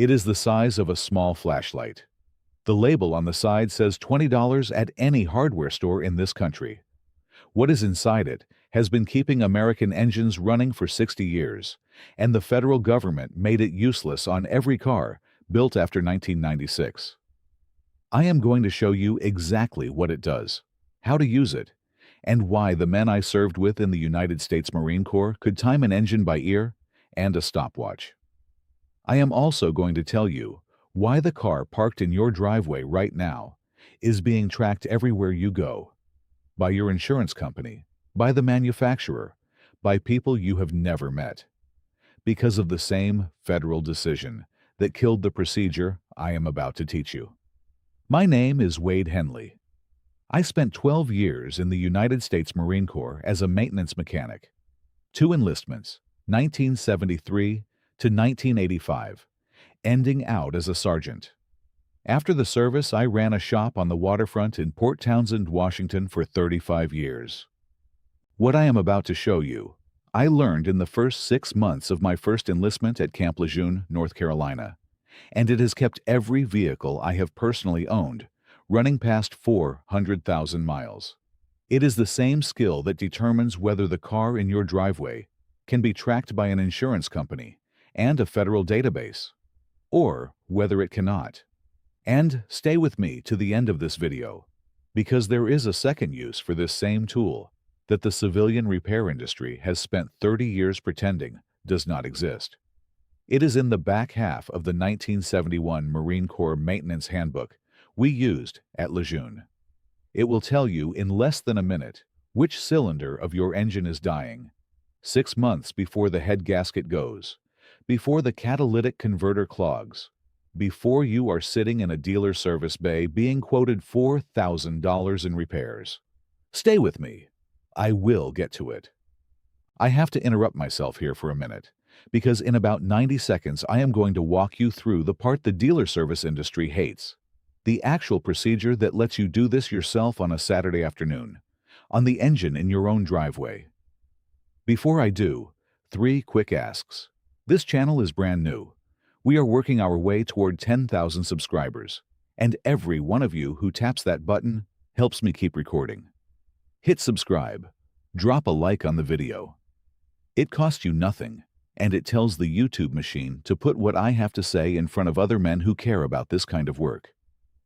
It is the size of a small flashlight. The label on the side says $20 at any hardware store in this country. What is inside it has been keeping American engines running for 60 years, and the federal government made it useless on every car built after 1996. I am going to show you exactly what it does, how to use it, and why the men I served with in the United States Marine Corps could time an engine by ear and a stopwatch. I am also going to tell you why the car parked in your driveway right now is being tracked everywhere you go, by your insurance company, by the manufacturer, by people you have never met, because of the same federal decision that killed the procedure I am about to teach you. My name is Wade Henley. I spent 12 years in the United States Marine Corps as a maintenance mechanic. 2 enlistments, 1973 to 1985, ending out as a sergeant. After the service, I ran a shop on the waterfront in Port Townsend, Washington for 35 years. What I am about to show you, I learned in the first 6 months of my first enlistment at Camp Lejeune, North Carolina, and it has kept every vehicle I have personally owned running past 400,000 miles. It is the same skill that determines whether the car in your driveway can be tracked by an insurance company and a federal database, or whether it cannot. And stay with me to the end of this video, because there is a second use for this same tool that the civilian repair industry has spent 30 years pretending does not exist. It is in the back half of the 1971 Marine Corps Maintenance Handbook we used at Lejeune. It will tell you in less than a minute which cylinder of your engine is dying, 6 months before the head gasket goes, before the catalytic converter clogs, before you are sitting in a dealer service bay being quoted $4,000 in repairs. Stay with me. I will get to it. I have to interrupt myself here for a minute, because in about 90 seconds I am going to walk you through the part the dealer service industry hates, the actual procedure that lets you do this yourself on a Saturday afternoon, on the engine in your own driveway. Before I do, 3 quick asks. This channel is brand new. We are working our way toward 10,000 subscribers, and every one of you who taps that button helps me keep recording. Hit subscribe. Drop a like on the video. It costs you nothing, and it tells the YouTube machine to put what I have to say in front of other men who care about this kind of work.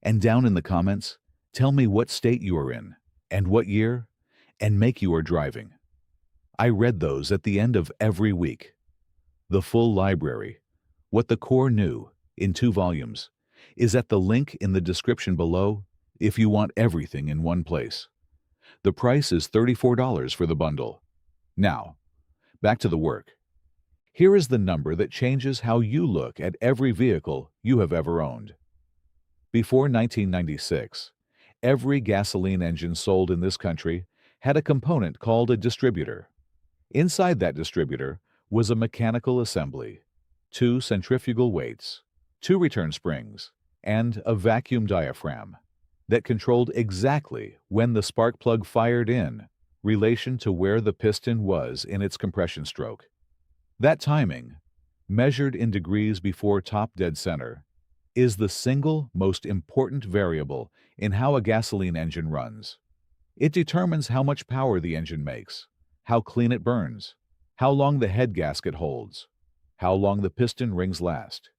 And down in the comments, tell me what state you are in, and what year, and make you are driving. I read those at the end of every week. The full library, What the Corps Knew, in 2 volumes, is at the link in the description below if you want everything in one place. The price is $34 for the bundle. Now, back to the work. Here is the number that changes how you look at every vehicle you have ever owned. Before 1996, every gasoline engine sold in this country had a component called a distributor. Inside that distributor was a mechanical assembly, 2 centrifugal weights, 2 return springs, and a vacuum diaphragm that controlled exactly when the spark plug fired in relation to where the piston was in its compression stroke. That timing, measured in degrees before top dead center, is the single most important variable in how a gasoline engine runs. It determines how much power the engine makes, how clean it burns, how long the head gasket holds, how long the piston rings last.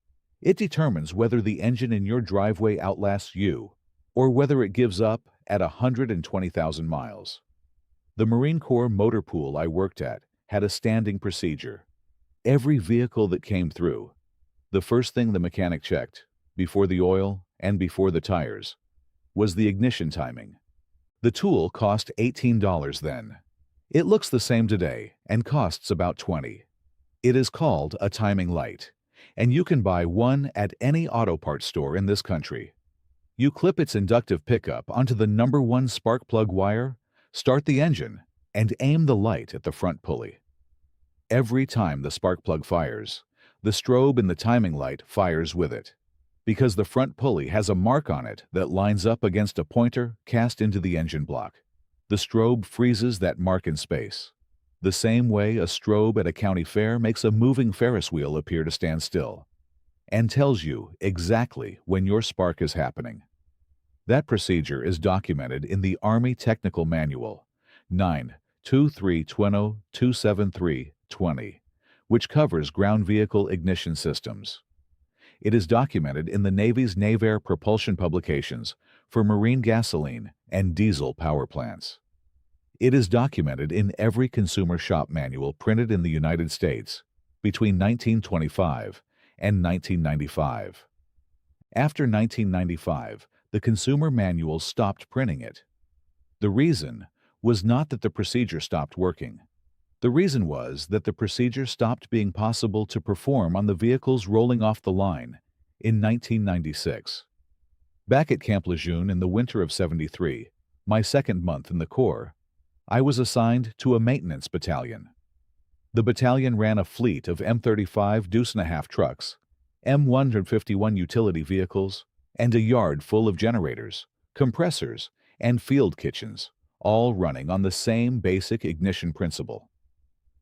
It determines whether the engine in your driveway outlasts you, or whether it gives up at 120,000 miles. The Marine Corps motor pool I worked at had a standing procedure. Every vehicle that came through, the first thing the mechanic checked, before the oil and before the tires, was the ignition timing. The tool cost $18 then. It looks the same today and costs about $20. It is called a timing light, and you can buy one at any auto parts store in this country. You clip its inductive pickup onto the number 1 spark plug wire, start the engine, and aim the light at the front pulley. Every time the spark plug fires, the strobe in the timing light fires with it, because the front pulley has a mark on it that lines up against a pointer cast into the engine block. The strobe freezes that mark in space, the same way a strobe at a county fair makes a moving Ferris wheel appear to stand still. and tells you exactly when your spark is happening. That procedure is documented in the Army Technical Manual 9-2320-273-20, which covers ground vehicle ignition systems. It is documented in the Navy's Navair propulsion publications for marine gasoline and diesel power plants. It is documented in every consumer shop manual printed in the United States between 1925 and 1995. After 1995, the consumer manuals stopped printing it. The reason was not that the procedure stopped working. The reason was that the procedure stopped being possible to perform on the vehicles rolling off the line in 1996. Back at Camp Lejeune in the winter of '73, my second month in the Corps, I was assigned to a maintenance battalion. The battalion ran a fleet of M35 deuce-and-a-half trucks, M151 utility vehicles, and a yard full of generators, compressors, and field kitchens, all running on the same basic ignition principle.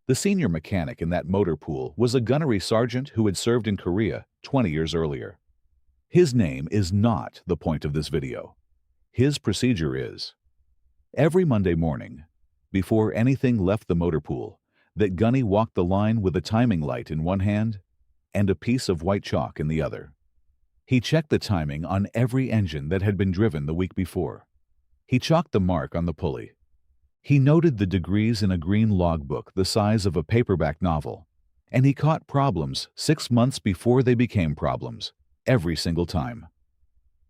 The senior mechanic in that motor pool was a gunnery sergeant who had served in Korea 20 years earlier. His name is not the point of this video. His procedure is: every Monday morning, before anything left the motor pool, that gunny walked the line with a timing light in one hand and a piece of white chalk in the other. He checked the timing on every engine that had been driven the week before. He chalked the mark on the pulley. He noted the degrees in a green logbook the size of a paperback novel, and he caught problems 6 months before they became problems, every single time.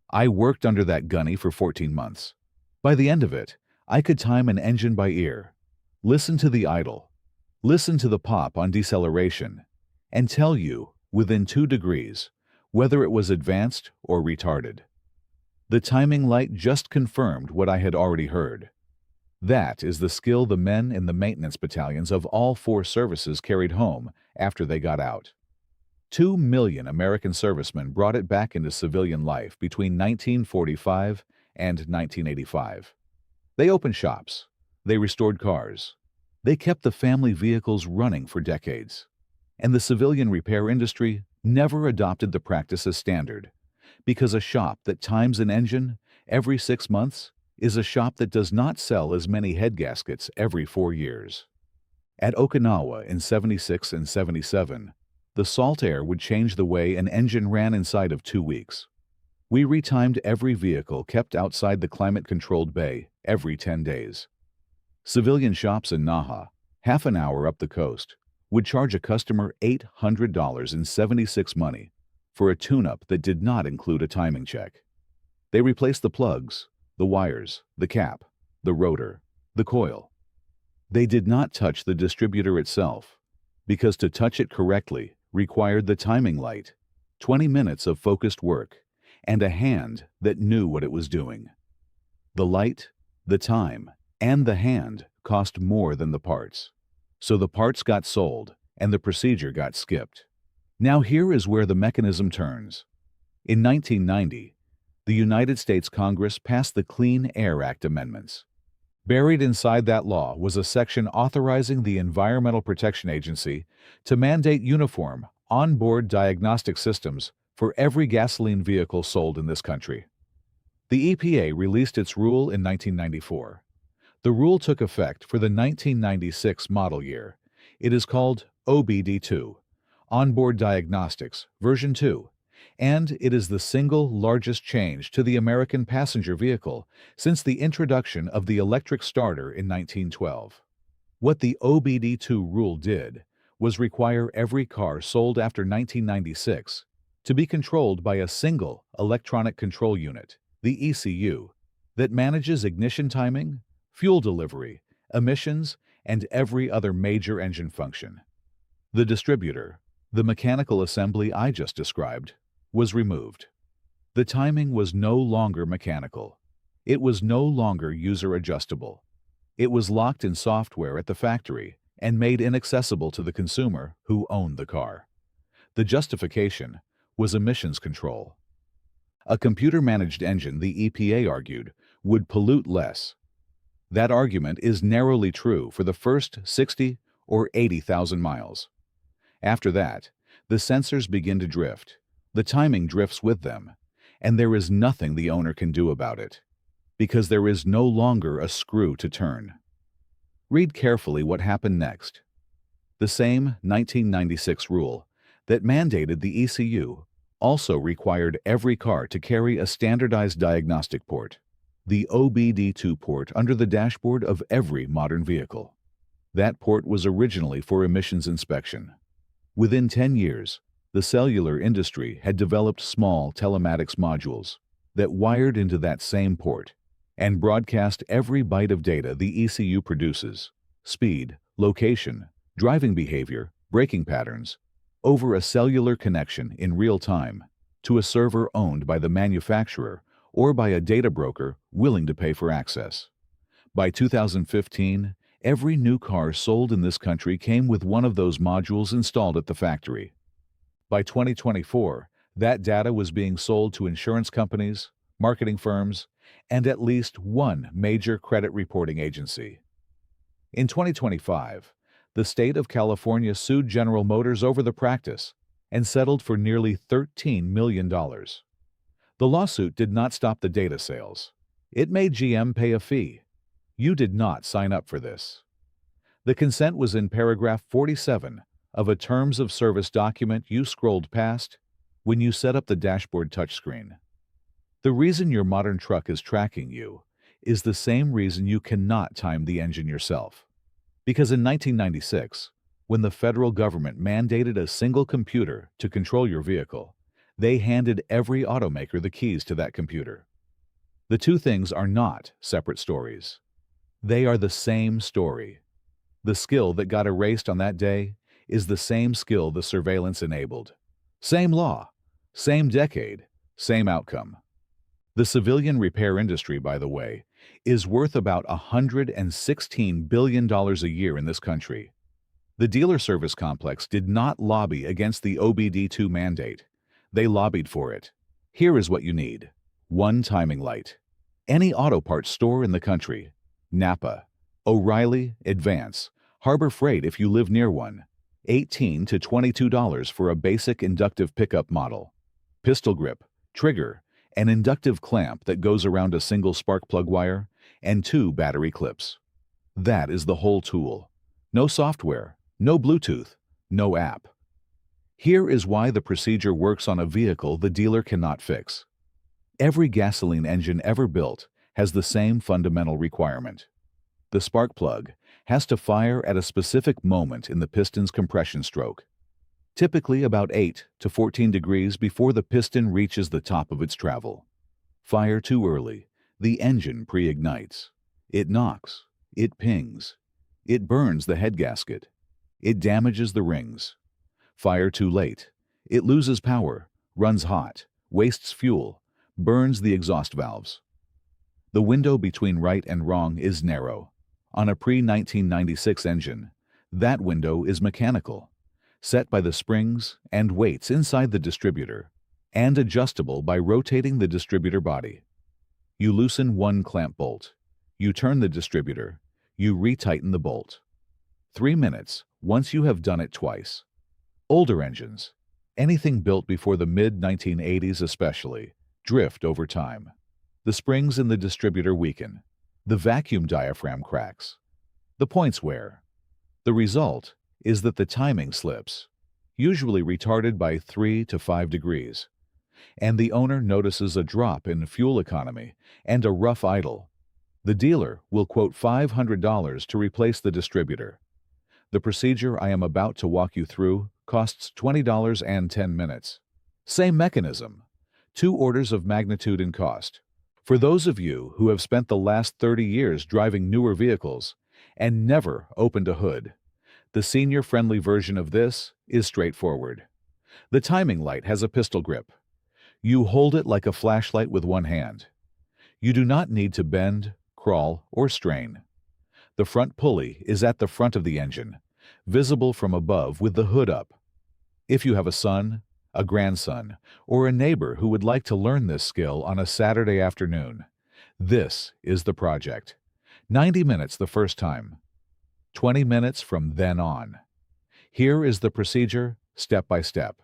I worked under that gunny for 14 months. By the end of it, I could time an engine by ear, listen to the idle, listen to the pop on deceleration, and tell you, within 2 degrees, whether it was advanced or retarded. The timing light just confirmed what I had already heard. That is the skill the men in the maintenance battalions of all 4 services carried home after they got out. 2 million American servicemen brought it back into civilian life between 1945 and 1985. They opened shops. They restored cars. They kept the family vehicles running for decades. And the civilian repair industry never adopted the practice as standard, because a shop that times an engine every 6 months is a shop that does not sell as many head gaskets every 4 years. At Okinawa in '76 and '77, the salt air would change the way an engine ran inside of 2 weeks. We retimed every vehicle kept outside the climate-controlled bay every 10 days. Civilian shops in Naha, half an hour up the coast, would charge a customer $800 in '76 money for a tune-up that did not include a timing check. They replaced the plugs, the wires, the cap, the rotor, the coil. They did not touch the distributor itself, because to touch it correctly required the timing light, 20 minutes of focused work, and a hand that knew what it was doing. The light, the time, and the hand cost more than the parts. So the parts got sold, and the procedure got skipped. Now here is where the mechanism turns. In 1990, the United States Congress passed the Clean Air Act amendments. Buried inside that law was a section authorizing the Environmental Protection Agency to mandate uniform, onboard diagnostic systems for every gasoline vehicle sold in this country. The EPA released its rule in 1994. The rule took effect for the 1996 model year. It is called OBD2, Onboard Diagnostics, version 2, and it is the single largest change to the American passenger vehicle since the introduction of the electric starter in 1912. What the OBD2 rule did was require every car sold after 1996 to be controlled by a single electronic control unit, the ECU, that manages ignition timing, fuel delivery, emissions, and every other major engine function. The distributor, the mechanical assembly I just described, was removed. The timing was no longer mechanical. It was no longer user-adjustable. It was locked in software at the factory and made inaccessible to the consumer who owned the car. The justification was emissions control. A computer-managed engine, the EPA argued, would pollute less. That argument is narrowly true for the first 60 or 80,000 miles. After that, the sensors begin to drift, The timing drifts with them, and there is nothing the owner can do about it, because there is no longer a screw to turn. Read carefully what happened next. The same 1996 rule that mandated the ECU also required every car to carry a standardized diagnostic port, the OBD2 port, under the dashboard of every modern vehicle. That port was originally for emissions inspection. Within 10 years, the cellular industry had developed small telematics modules that wired into that same port and broadcast every byte of data the ECU produces, speed, location, driving behavior, braking patterns, over a cellular connection in real time to a server owned by the manufacturer or by a data broker willing to pay for access. By 2015, every new car sold in this country came with one of those modules installed at the factory. By 2024, that data was being sold to insurance companies, marketing firms, and at least one major credit reporting agency. In 2025, the state of California sued General Motors over the practice and settled for nearly $13 million. The lawsuit did not stop the data sales. It made GM pay a fee. You did not sign up for this. The consent was in paragraph 47 of a Terms of Service document you scrolled past when you set up the dashboard touchscreen. The reason your modern truck is tracking you is the same reason you cannot time the engine yourself. Because in 1996, when the federal government mandated a single computer to control your vehicle, they handed every automaker the keys to that computer. The two things are not separate stories. They are the same story. The skill that got erased on that day is the same skill the surveillance enabled. Same law, same decade, same outcome. The civilian repair industry, by the way, is worth about $116 billion a year in this country. The dealer service complex did not lobby against the OBD2 mandate. They lobbied for it. Here is what you need. One timing light. Any auto parts store in the country. Napa, O'Reilly, Advance, Harbor Freight if you live near one. $18 to $22 for a basic inductive pickup model. Pistol grip, trigger, an inductive clamp that goes around a single spark plug wire, and 2 battery clips. That is the whole tool. No software, no Bluetooth, no app. Here is why the procedure works on a vehicle the dealer cannot fix. Every gasoline engine ever built has the same fundamental requirement. The spark plug has to fire at a specific moment in the piston's compression stroke, typically about 8 to 14 degrees before the piston reaches the top of its travel. Fire too early, the engine pre-ignites. It knocks, it pings, it burns the head gasket, it damages the rings. Fire too late, it loses power, runs hot, wastes fuel, burns the exhaust valves. The window between right and wrong is narrow. On a pre-1996 engine, that window is mechanical, set by the springs and weights inside the distributor, and adjustable by rotating the distributor body. You loosen one clamp bolt, you turn the distributor, you retighten the bolt. 3 minutes once you have done it twice. Older engines, anything built before the mid-1980s especially, drift over time. The springs in the distributor weaken. The vacuum diaphragm cracks. The points wear. The result is that the timing slips, usually retarded by 3 to 5 degrees, and the owner notices a drop in fuel economy and a rough idle. The dealer will quote $500 to replace the distributor. The procedure I am about to walk you through costs $20 and 10 minutes. Same mechanism, 2 orders of magnitude in cost. For those of you who have spent the last 30 years driving newer vehicles and never opened a hood, the senior-friendly version of this is straightforward. The timing light has a pistol grip. You hold it like a flashlight with one hand. You do not need to bend, crawl, or strain. The front pulley is at the front of the engine, visible from above with the hood up. If you have a son, a grandson, or a neighbor who would like to learn this skill on a Saturday afternoon, this is the project. 90 minutes the first time. 20 minutes from then on. Here is the procedure, step by step.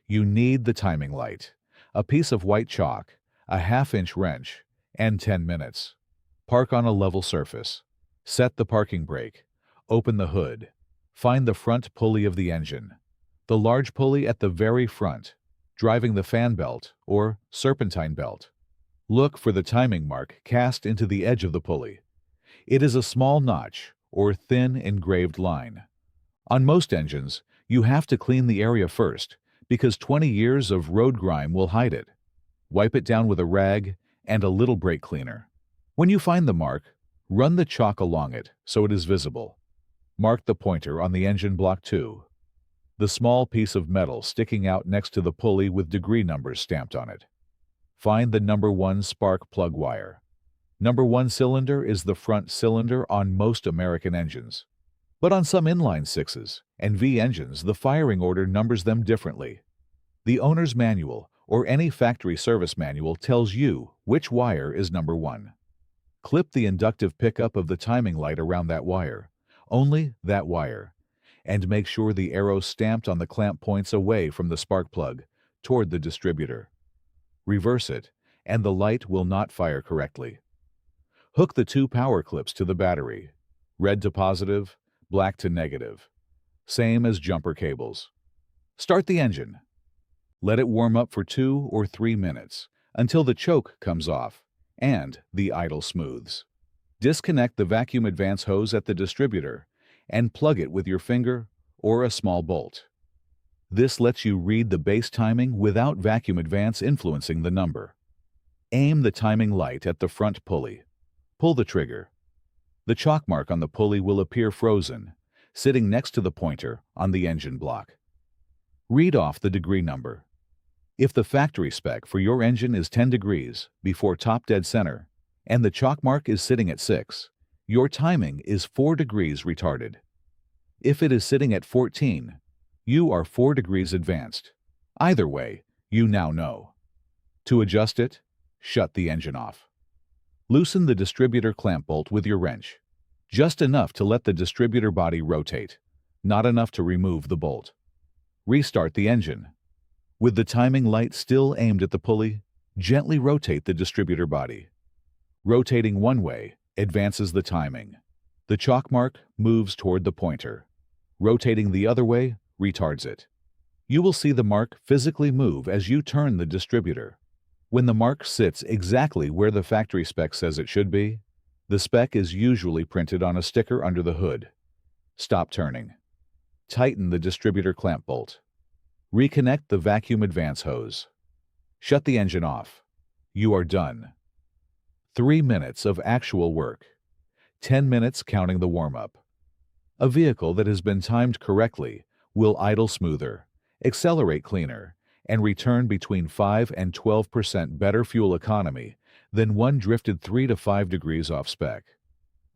You need the timing light, a piece of white chalk, a half-inch wrench, and 10 minutes. Park on a level surface. Set the parking brake. Open the hood. Find the front pulley of the engine. The large pulley at the very front, driving the fan belt or serpentine belt. Look for the timing mark cast into the edge of the pulley. It is a small notch or thin engraved line. On most engines, you have to clean the area first because 20 years of road grime will hide it. Wipe it down with a rag and a little brake cleaner. When you find the mark, run the chalk along it so it is visible. Mark the pointer on the engine block too. The small piece of metal sticking out next to the pulley with degree numbers stamped on it. Find the number 1 spark plug wire. Number 1 cylinder is the front cylinder on most American engines. But on some inline 6s and V engines, the firing order numbers them differently. The owner's manual or any factory service manual tells you which wire is number 1. Clip the inductive pickup of the timing light around that wire, only that wire, and make sure the arrow stamped on the clamp points away from the spark plug toward the distributor. Reverse it, and the light will not fire correctly. Hook the 2 power clips to the battery, red to positive, black to negative, same as jumper cables. Start the engine. Let it warm up for 2 or 3 minutes until the choke comes off and the idle smooths. Disconnect the vacuum advance hose at the distributor and plug it with your finger or a small bolt. This lets you read the base timing without vacuum advance influencing the number. Aim the timing light at the front pulley. Pull the trigger. The chalk mark on the pulley will appear frozen, sitting next to the pointer on the engine block. Read off the degree number. If the factory spec for your engine is 10 degrees before top dead center and the chalk mark is sitting at 6, your timing is 4 degrees retarded. If it is sitting at 14, you are 4 degrees advanced. Either way, you now know. To adjust it, shut the engine off. Loosen the distributor clamp bolt with your wrench, just enough to let the distributor body rotate, not enough to remove the bolt. Restart the engine. With the timing light still aimed at the pulley, gently rotate the distributor body. Rotating one way advances the timing. The chalk mark moves toward the pointer. Rotating the other way retards it. You will see the mark physically move as you turn the distributor. When the mark sits exactly where the factory spec says it should be, the spec is usually printed on a sticker under the hood. Stop turning. Tighten the distributor clamp bolt. Reconnect the vacuum advance hose. Shut the engine off. You are done. 3 minutes of actual work. 10 minutes counting the warm-up. A vehicle that has been timed correctly will idle smoother, accelerate cleaner, and return between 5 and 12% better fuel economy than one drifted 3 to 5 degrees off spec.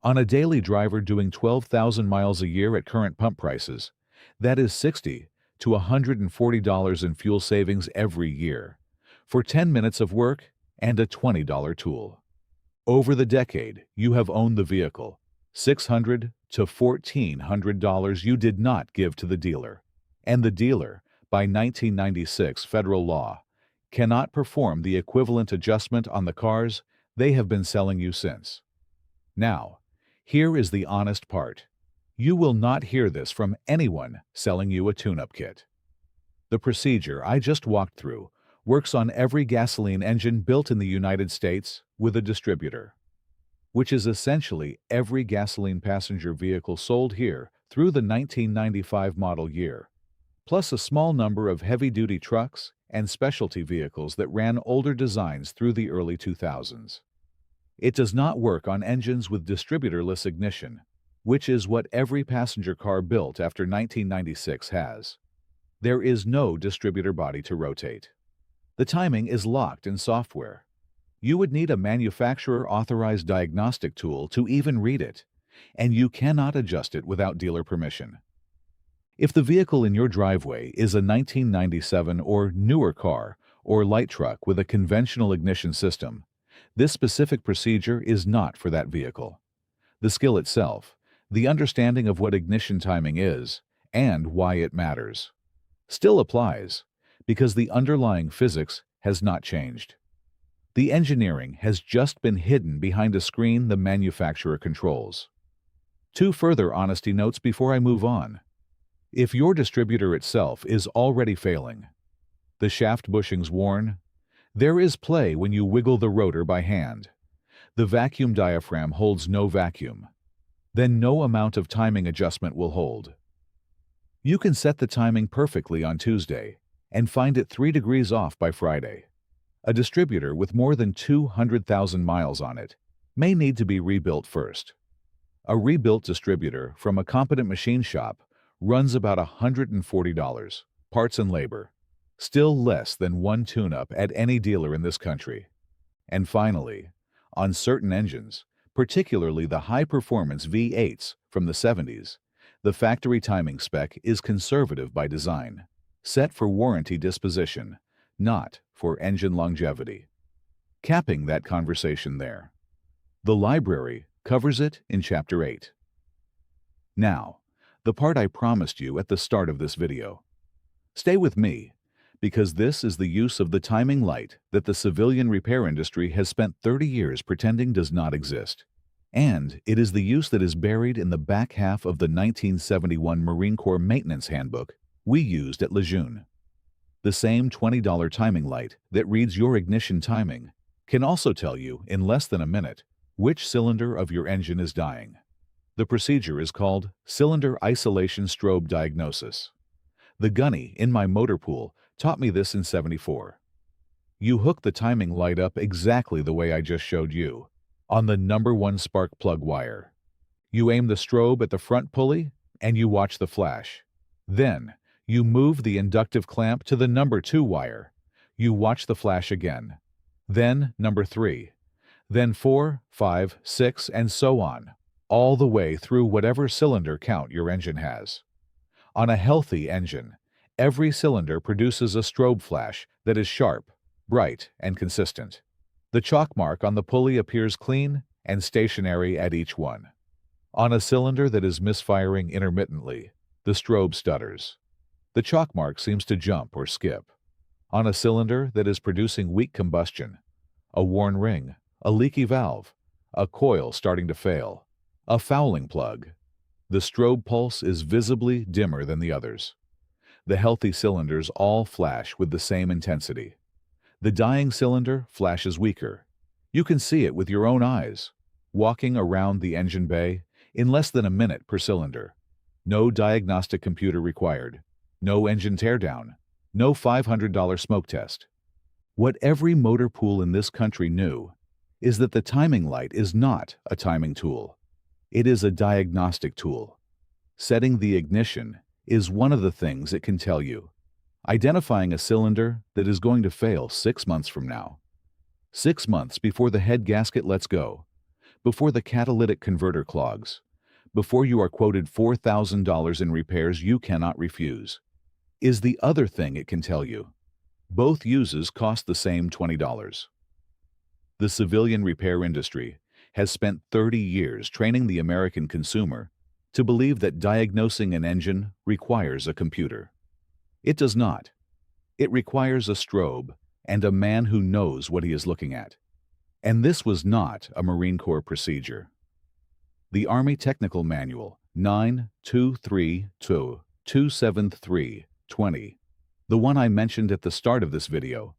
On a daily driver doing 12,000 miles a year at current pump prices, that is $60 to $140 in fuel savings every year for 10 minutes of work and a $20 tool. Over the decade, you have owned the vehicle, $600 to $1,400 you did not give to the dealer, and the dealer, by 1996 federal law, cannot perform the equivalent adjustment on the cars they have been selling you since. Now, here is the honest part. You will not hear this from anyone selling you a tune-up kit. The procedure I just walked through works on every gasoline engine built in the United States with a distributor, which is essentially every gasoline passenger vehicle sold here through the 1995 model year, plus a small number of heavy-duty trucks and specialty vehicles that ran older designs through the early 2000s. It does not work on engines with distributorless ignition, which is what every passenger car built after 1996 has. There is no distributor body to rotate. The timing is locked in software. You would need a manufacturer-authorized diagnostic tool to even read it, and you cannot adjust it without dealer permission. If the vehicle in your driveway is a 1997 or newer car or light truck with a conventional ignition system, this specific procedure is not for that vehicle. The skill itself, the understanding of what ignition timing is, and why it matters, still applies, Because the underlying physics has not changed. The engineering has just been hidden behind a screen the manufacturer controls. Two further honesty notes before I move on. If your distributor itself is already failing, the shaft bushings worn, there is play when you wiggle the rotor by hand. The vacuum diaphragm holds no vacuum. Then no amount of timing adjustment will hold. You can set the timing perfectly on Tuesday and find it 3 degrees off by Friday. A distributor with more than 200,000 miles on it may need to be rebuilt first. A rebuilt distributor from a competent machine shop runs about $140, parts and labor, still less than one tune-up at any dealer in this country. And finally, on certain engines, particularly the high-performance V8s from the 70s, the factory timing spec is conservative by design, set for warranty disposition, not for engine longevity. Capping that conversation there. The library covers it in Chapter 8. Now, the part I promised you at the start of this video. Stay with me, because this is the use of the timing light that the civilian repair industry has spent 30 years pretending does not exist. And it is the use that is buried in the back half of the 1971 Marine Corps Maintenance Handbook we used at Lejeune. The same $20 timing light that reads your ignition timing can also tell you in less than a minute which cylinder of your engine is dying. The procedure is called cylinder isolation strobe diagnosis. The gunny in my motor pool taught me this in '74. You hook the timing light up exactly the way I just showed you, on the number 1 spark plug wire. You aim the strobe at the front pulley and you watch the flash. Then, you move the inductive clamp to the number 2 wire. You watch the flash again. Then number 3. Then 4, 5, 6, and so on, all the way through whatever cylinder count your engine has. On a healthy engine, every cylinder produces a strobe flash that is sharp, bright, and consistent. The chalk mark on the pulley appears clean and stationary at each one. On a cylinder that is misfiring intermittently, the strobe stutters. The chalk mark seems to jump or skip. On a cylinder that is producing weak combustion, a worn ring, a leaky valve, a coil starting to fail, a fouling plug, the strobe pulse is visibly dimmer than the others. The healthy cylinders all flash with the same intensity. The dying cylinder flashes weaker. You can see it with your own eyes, walking around the engine bay in less than a minute per cylinder. No diagnostic computer required. No engine teardown. No $500 smoke test. What every motor pool in this country knew is that the timing light is not a timing tool. It is a diagnostic tool. Setting the ignition is one of the things it can tell you. Identifying a cylinder that is going to fail 6 months from now. 6 months before the head gasket lets go, before the catalytic converter clogs, before you are quoted $4,000 in repairs you cannot refuse, is the other thing it can tell you. Both uses cost the same $20. The civilian repair industry has spent 30 years training the American consumer to believe that diagnosing an engine requires a computer. It does not. It requires a strobe and a man who knows what he is looking at. And this was not a Marine Corps procedure. The Army Technical Manual 9232-273-20, the one I mentioned at the start of this video,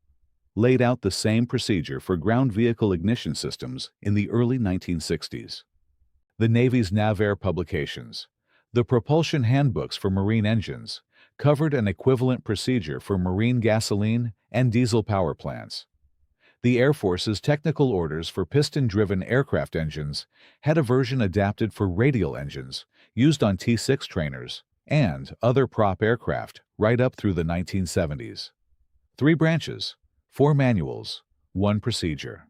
laid out the same procedure for ground vehicle ignition systems in the early 1960s. The Navy's NAVAIR publications, the propulsion handbooks for marine engines, covered an equivalent procedure for marine gasoline and diesel power plants. The Air Force's technical orders for piston-driven aircraft engines had a version adapted for radial engines used on T-6 trainers and other prop aircraft right up through the 1970s. 3 branches, 4 manuals, 1 procedure.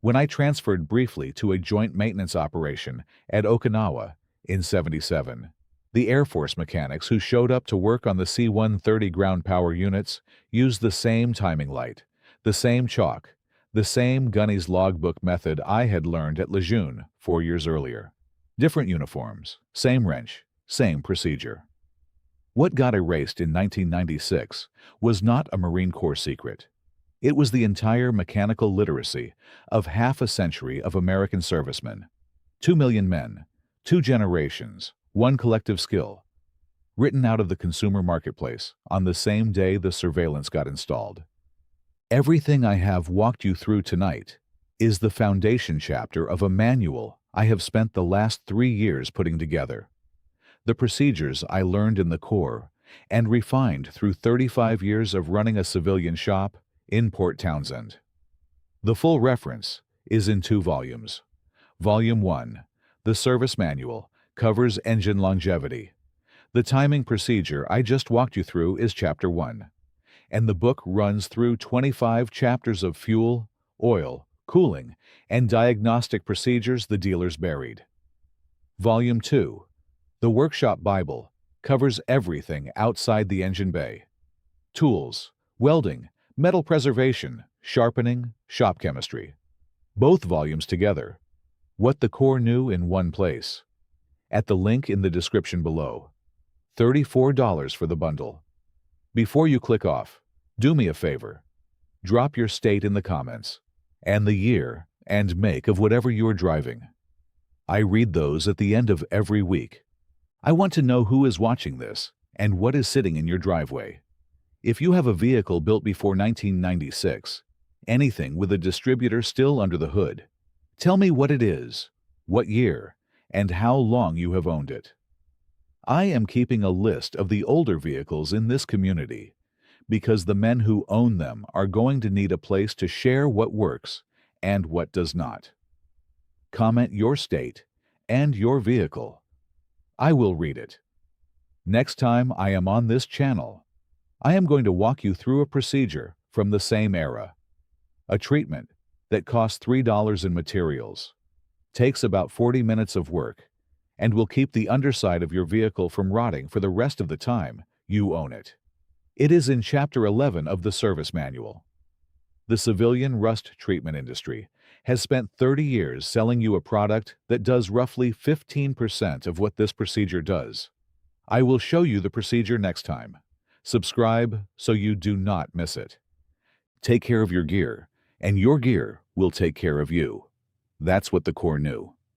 When I transferred briefly to a joint maintenance operation at Okinawa in '77, the Air Force mechanics who showed up to work on the C-130 ground power units used the same timing light, the same chalk, the same gunny's logbook method I had learned at Lejeune 4 years earlier. Different uniforms, same wrench, same procedure. What got erased in 1996 was not a Marine Corps secret. It was the entire mechanical literacy of half a century of American servicemen. 2 million men, 2 generations, one collective skill, written out of the consumer marketplace on the same day the surveillance got installed. Everything I have walked you through tonight is the foundation chapter of a manual I have spent the last 3 years putting together. The procedures I learned in the Corps and refined through 35 years of running a civilian shop in Port Townsend. The full reference is in 2 volumes. Volume 1, the Service Manual, covers engine longevity. The timing procedure I just walked you through is Chapter 1, and the book runs through 25 chapters of fuel, oil, cooling, and diagnostic procedures the dealers buried. Volume 2, the Workshop Bible, covers everything outside the engine bay. Tools, welding, metal preservation, sharpening, shop chemistry. Both volumes together. What the Corps knew in one place. At the link in the description below. $34 for the bundle. Before you click off, do me a favor. Drop your state in the comments, and the year and make of whatever you're driving. I read those at the end of every week. I want to know who is watching this and what is sitting in your driveway. If you have a vehicle built before 1996, anything with a distributor still under the hood, tell me what it is, what year, and how long you have owned it. I am keeping a list of the older vehicles in this community because the men who own them are going to need a place to share what works and what does not. Comment your state and your vehicle. I will read it. Next time I am on this channel, I am going to walk you through a procedure from the same era. A treatment that costs $3 in materials, takes about 40 minutes of work, and will keep the underside of your vehicle from rotting for the rest of the time you own it. It is in Chapter 11 of the Service Manual. The civilian rust treatment industry has spent 30 years selling you a product that does roughly 15% of what this procedure does. I will show you the procedure next time. Subscribe so you do not miss it. Take care of your gear, and your gear will take care of you. That's what the Corps knew.